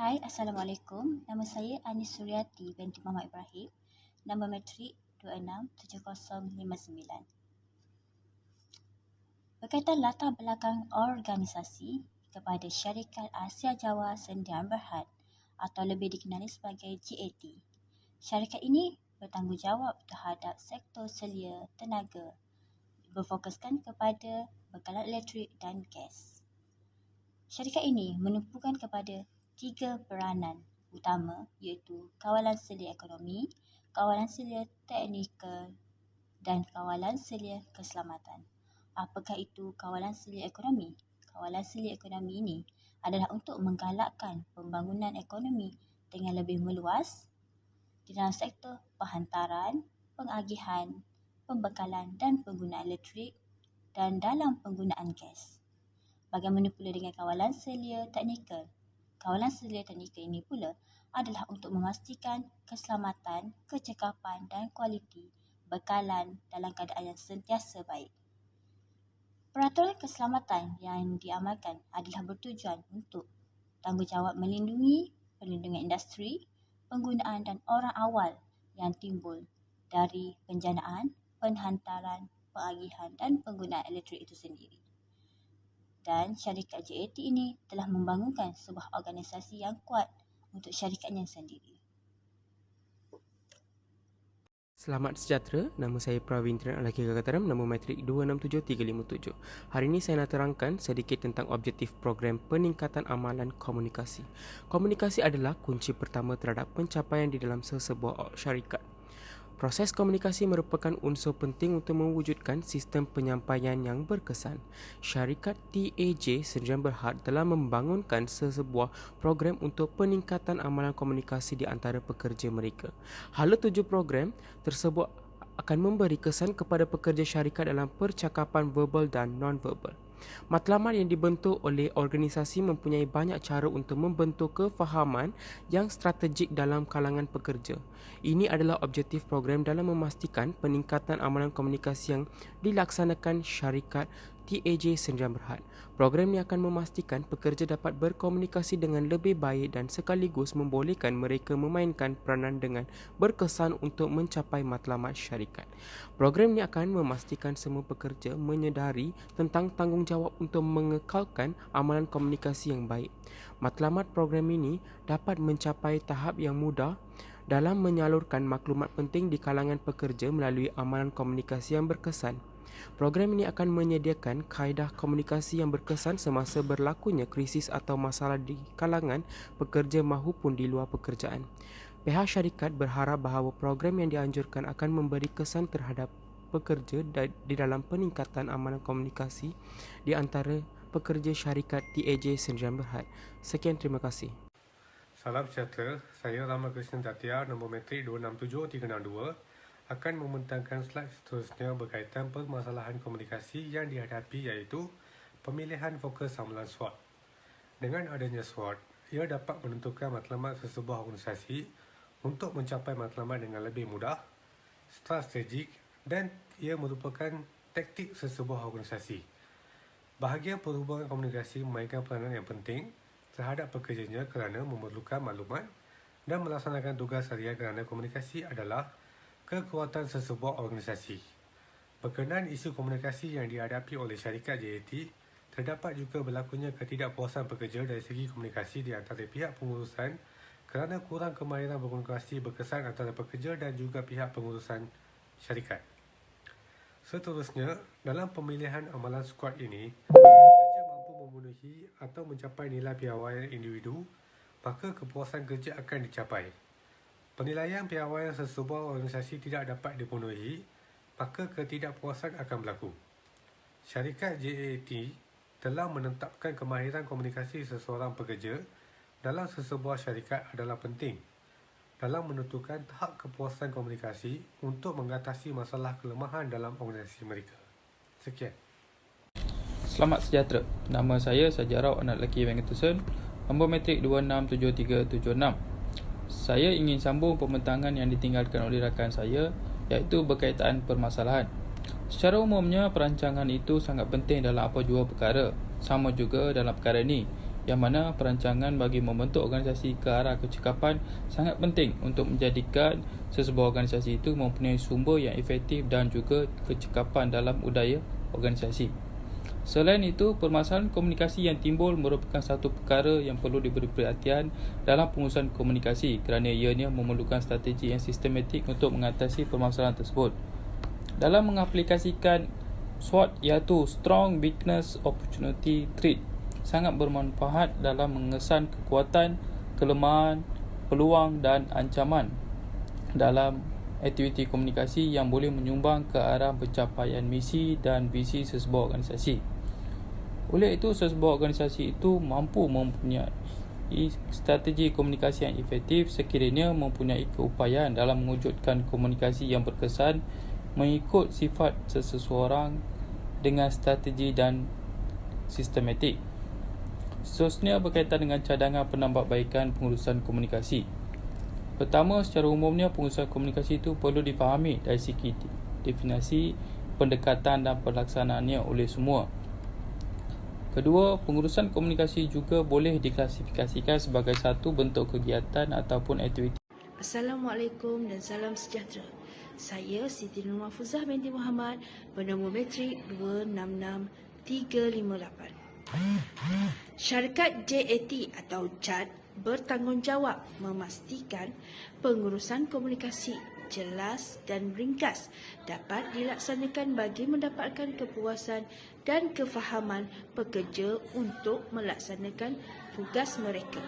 Hai, Assalamualaikum. Nama saya Anis Suryati binti Muhammad Ibrahim. Nombor matrik 267059. Berkaitan latar belakang organisasi kepada Syarikat Asia Jawa Sdn Bhd atau lebih dikenali sebagai GAT. Syarikat ini bertanggungjawab terhadap sektor selia tenaga, berfokuskan kepada bekalan elektrik dan gas. Syarikat ini menumpukan kepada 3 peranan utama iaitu kawalan selia ekonomi, kawalan selia teknikal dan kawalan selia keselamatan. Apakah itu kawalan selia ekonomi? Kawalan selia ekonomi ini adalah untuk menggalakkan pembangunan ekonomi dengan lebih meluas di dalam sektor penghantaran, pengagihan, pembekalan dan penggunaan elektrik dan dalam penggunaan gas. Bagaimana pula dengan kawalan selia teknikal? Kawalan selia teknikal ini pula adalah untuk memastikan keselamatan, kecekapan dan kualiti bekalan dalam keadaan yang sentiasa baik. Peraturan keselamatan yang diamalkan adalah bertujuan untuk tanggungjawab melindungi perlindungan industri, penggunaan dan orang awal yang timbul dari penjanaan, penghantaran, pengagihan dan penggunaan elektrik itu sendiri. Dan syarikat GAT ini telah membangunkan sebuah organisasi yang kuat untuk syarikatnya sendiri. Selamat sejahtera, nama saya Pravin Trian Alaki Kakataram, nombor matrik 267357. Hari ini saya nak terangkan sedikit tentang objektif program peningkatan amalan komunikasi. Komunikasi adalah kunci pertama terhadap pencapaian di dalam sesebuah syarikat. Proses komunikasi merupakan unsur penting untuk mewujudkan sistem penyampaian yang berkesan. Syarikat TAJ Sdn Bhd telah membangunkan sesebuah program untuk peningkatan amalan komunikasi di antara pekerja mereka. Hala tuju program tersebut akan memberi kesan kepada pekerja syarikat dalam percakapan verbal dan non-verbal. Matlamat yang dibentuk oleh organisasi mempunyai banyak cara untuk membentuk kefahaman yang strategik dalam kalangan pekerja. Ini adalah objektif program dalam memastikan peningkatan amalan komunikasi yang dilaksanakan syarikat TAJ Sdn Bhd. Program ini akan memastikan pekerja dapat berkomunikasi dengan lebih baik dan sekaligus membolehkan mereka memainkan peranan dengan berkesan untuk mencapai matlamat syarikat. Program ini akan memastikan semua pekerja menyedari tentang tanggungjawab untuk mengekalkan amalan komunikasi yang baik. Matlamat program ini dapat mencapai tahap yang mudah dalam menyalurkan maklumat penting di kalangan pekerja melalui amalan komunikasi yang berkesan. Program ini akan menyediakan kaedah komunikasi yang berkesan semasa berlakunya krisis atau masalah di kalangan pekerja maupun di luar pekerjaan. Pihak syarikat berharap bahawa program yang dianjurkan akan memberi kesan terhadap pekerja di dalam peningkatan amalan komunikasi di antara pekerja syarikat TAJ Sdn Bhd. Sekian, terima kasih. Salam sejahtera, saya Rama Krishnan Tatia, nombor matrik 267362 akan membentangkan slide seterusnya berkaitan permasalahan komunikasi yang dihadapi iaitu pemilihan fokus amalan SWOT. Dengan adanya SWOT, ia dapat menentukan matlamat sesebuah organisasi untuk mencapai matlamat dengan lebih mudah, strategik dan ia merupakan taktik sesebuah organisasi. Bahagian perhubungan komunikasi memainkan peranan yang penting terhadap pekerjanya kerana memerlukan maklumat dan melaksanakan tugas harian kerana komunikasi adalah kekuatan sesebuah organisasi. Berkenaan isu komunikasi yang dihadapi oleh syarikat JAT, terdapat juga berlakunya ketidakpuasan pekerja dari segi komunikasi di antara pihak pengurusan kerana kurang kemahiran berkomunikasi berkesan antara pekerja dan juga pihak pengurusan syarikat. Seterusnya, dalam pemilihan amalan skuad ini, pekerja mampu memenuhi atau mencapai nilai piawaian individu, maka kepuasan kerja akan dicapai. Penilaian piawaian sesebuah organisasi tidak dapat dipenuhi, maka ketidakpuasan akan berlaku. Syarikat JAT telah menetapkan kemahiran komunikasi seseorang pekerja dalam sesebuah syarikat adalah penting dalam menentukan tahap kepuasan komunikasi untuk mengatasi masalah kelemahan dalam organisasi mereka. Sekian. Selamat sejahtera. Nama saya Sajarau Anak Lelaki Venkatesan, nombor matrik 267376. Saya ingin sambung pembentangan yang ditinggalkan oleh rakan saya iaitu berkaitan permasalahan. Secara umumnya, perancangan itu sangat penting dalam apa jua perkara. Sama juga dalam perkara ini. yang mana perancangan bagi membentuk organisasi ke arah kecekapan sangat penting untuk menjadikan sesebuah organisasi itu mempunyai sumber yang efektif dan juga kecekapan dalam budaya organisasi. Selain itu, permasalahan komunikasi yang timbul merupakan satu perkara yang perlu diberi perhatian dalam pengurusan komunikasi kerana ianya memerlukan strategi yang sistematik untuk mengatasi permasalahan tersebut. Dalam mengaplikasikan SWOT iaitu Strong, Weakness, Opportunity, Threat sangat bermanfaat dalam mengesan kekuatan, kelemahan, peluang dan ancaman dalam aktiviti komunikasi yang boleh menyumbang ke arah pencapaian misi dan visi sesebuah organisasi. Oleh itu, sesebuah organisasi itu mampu mempunyai strategi komunikasi yang efektif sekiranya mempunyai keupayaan dalam mewujudkan komunikasi yang berkesan mengikut sifat seseorang dengan strategi dan sistematik. Seterusnya berkaitan dengan cadangan penambahbaikan pengurusan komunikasi. Pertama, secara umumnya pengurusan komunikasi itu perlu difahami dari segi definisi, pendekatan dan pelaksanaannya oleh semua. Kedua, pengurusan komunikasi juga boleh diklasifikasikan sebagai satu bentuk kegiatan ataupun aktiviti. Assalamualaikum dan salam sejahtera. Saya Siti Nur Mahfuzah binti Muhammad bernombor metrik 266358. Syarikat JAT atau JAT bertanggungjawab memastikan pengurusan komunikasi jelas dan ringkas dapat dilaksanakan bagi mendapatkan kepuasan dan kefahaman pekerja untuk melaksanakan tugas mereka.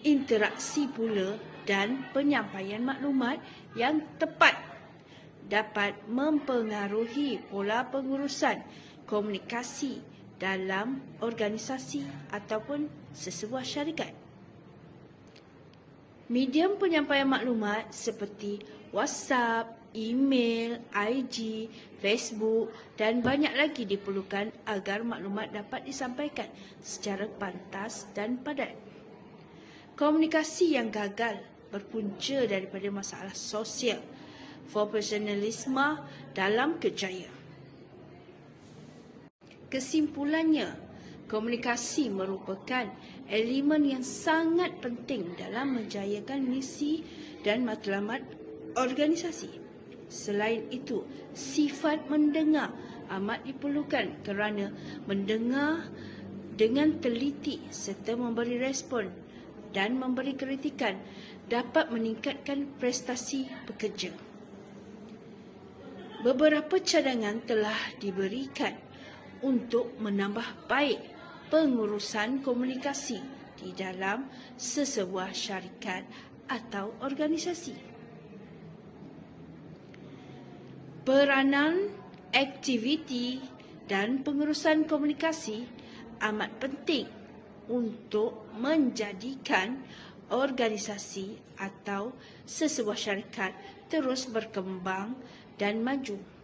Interaksi pula dan penyampaian maklumat yang tepat dapat mempengaruhi pola pengurusan komunikasi dalam organisasi ataupun sesebuah syarikat. Medium penyampaian maklumat seperti WhatsApp, email, IG, Facebook dan banyak lagi diperlukan agar maklumat dapat disampaikan secara pantas dan padat. Komunikasi yang gagal berpunca daripada masalah sosial, profesionalisme dalam kerjaya. Kesimpulannya, komunikasi merupakan elemen yang sangat penting dalam menjayakan misi dan matlamat organisasi. Selain itu, sifat mendengar amat diperlukan kerana mendengar dengan teliti serta memberi respon dan memberi kritikan dapat meningkatkan prestasi pekerja. Beberapa cadangan telah diberikan untuk menambah baik pengurusan komunikasi di dalam sesebuah syarikat atau organisasi. Peranan, aktiviti dan pengurusan komunikasi amat penting untuk menjadikan organisasi atau sesebuah syarikat terus berkembang dan maju.